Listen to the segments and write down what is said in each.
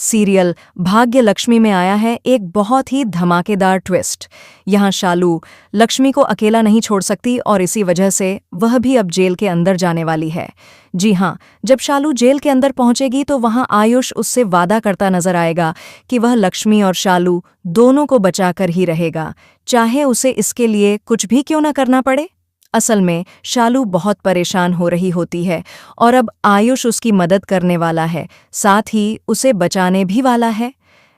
Serial भाग्य लक्ष्मी में आया है एक बहुत ही धमाकेदार ट्विस्ट। यहाँ शालू लक्ष्मी को अकेला नहीं छोड़ सकती और इसी वजह से वह भी अब जेल के अंदर जाने वाली है। जी हाँ, जब शालू जेल के अंदर पहुंचेगी तो वहां आयुष उससे वादा करता नजर आएगा कि वह लक्ष्मी और शालू दोनों को बचाकर ही रहेगा, चाहे उसे इसके लिए कुछ भी क्यों न करना पड़े। असल में शालू बहुत परेशान हो रही होती है और अब आयुष उसकी मदद करने वाला है, साथ ही उसे बचाने भी वाला है।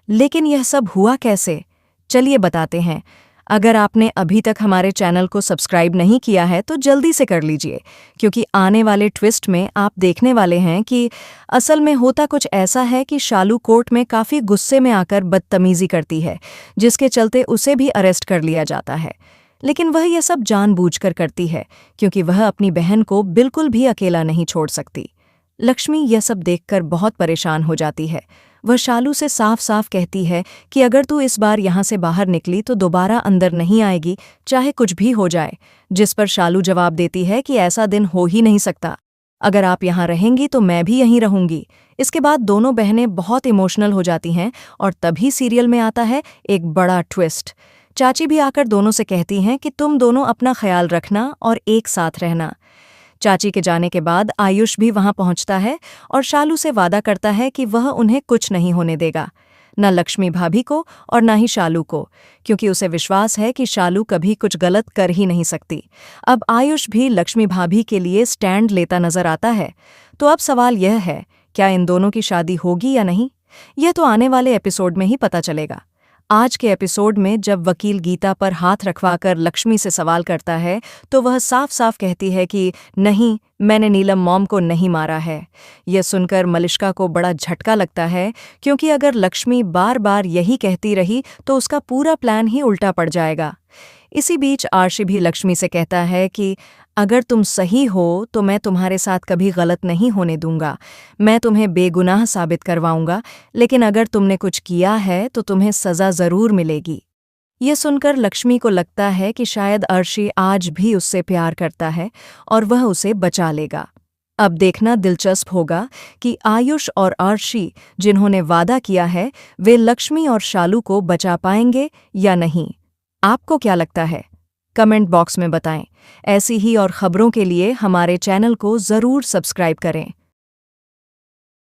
लेकिन यह सब हुआ कैसे, चलिए बताते हैं। अगर आपने अभी तक हमारे चैनल को सब्सक्राइब नहीं किया है तो जल्दी से कर लीजिए, क्योंकि आने वाले ट्विस्ट में आप देखने वाले हैं कि असल में होता कुछ ऐसा है कि शालू कोर्ट में काफ़ी गुस्से में आकर बदतमीजी करती है, जिसके चलते उसे भी अरेस्ट कर लिया जाता है। लेकिन वह यह सब जानबूझकर करती है, क्योंकि वह अपनी बहन को बिल्कुल भी अकेला नहीं छोड़ सकती। लक्ष्मी यह सब देखकर बहुत परेशान हो जाती है। वह शालू से साफ साफ कहती है कि अगर तू इस बार यहाँ से बाहर निकली तो दोबारा अंदर नहीं आएगी, चाहे कुछ भी हो जाए। जिस पर शालू जवाब देती है कि ऐसा दिन हो ही नहीं सकता, अगर आप यहाँ रहेंगी तो मैं भी यहीं रहूंगी। इसके बाद दोनों बहनें बहुत इमोशनल हो जाती हैं और तभी सीरियल में आता है एक बड़ा ट्विस्ट। चाची भी आकर दोनों से कहती हैं कि तुम दोनों अपना ख्याल रखना और एक साथ रहना। चाची के जाने के बाद आयुष भी वहां पहुंचता है और शालू से वादा करता है कि वह उन्हें कुछ नहीं होने देगा, न लक्ष्मी भाभी को और न ही शालू को, क्योंकि उसे विश्वास है कि शालू कभी कुछ गलत कर ही नहीं सकती। अब आयुष भी लक्ष्मी भाभी के लिए स्टैंड लेता नजर आता है। तो अब सवाल यह है, क्या इन दोनों की शादी होगी या नहीं? यह तो आने वाले एपिसोड में ही पता चलेगा। आज के एपिसोड में जब वकील गीता पर हाथ रखवाकर लक्ष्मी से सवाल करता है तो वह साफ साफ कहती है कि नहीं, मैंने नीलम मॉम को नहीं मारा है। यह सुनकर मलिष्का को बड़ा झटका लगता है, क्योंकि अगर लक्ष्मी बार बार यही कहती रही तो उसका पूरा प्लान ही उल्टा पड़ जाएगा। इसी बीच आर्शी भी लक्ष्मी से कहता है कि अगर तुम सही हो तो मैं तुम्हारे साथ कभी गलत नहीं होने दूंगा, मैं तुम्हें बेगुनाह साबित करवाऊंगा, लेकिन अगर तुमने कुछ किया है तो तुम्हें सज़ा ज़रूर मिलेगी। ये सुनकर लक्ष्मी को लगता है कि शायद आर्शी आज भी उससे प्यार करता है और वह उसे बचा लेगा। अब देखना दिलचस्प होगा कि आयुष और आर्शी जिन्होंने वादा किया है वे लक्ष्मी और शालू को बचा पाएंगे या नहीं। आपको क्या लगता है? कमेंट बॉक्स में बताएं। ऐसी ही और खबरों के लिए हमारे चैनल को ज़रूर सब्सक्राइब करें।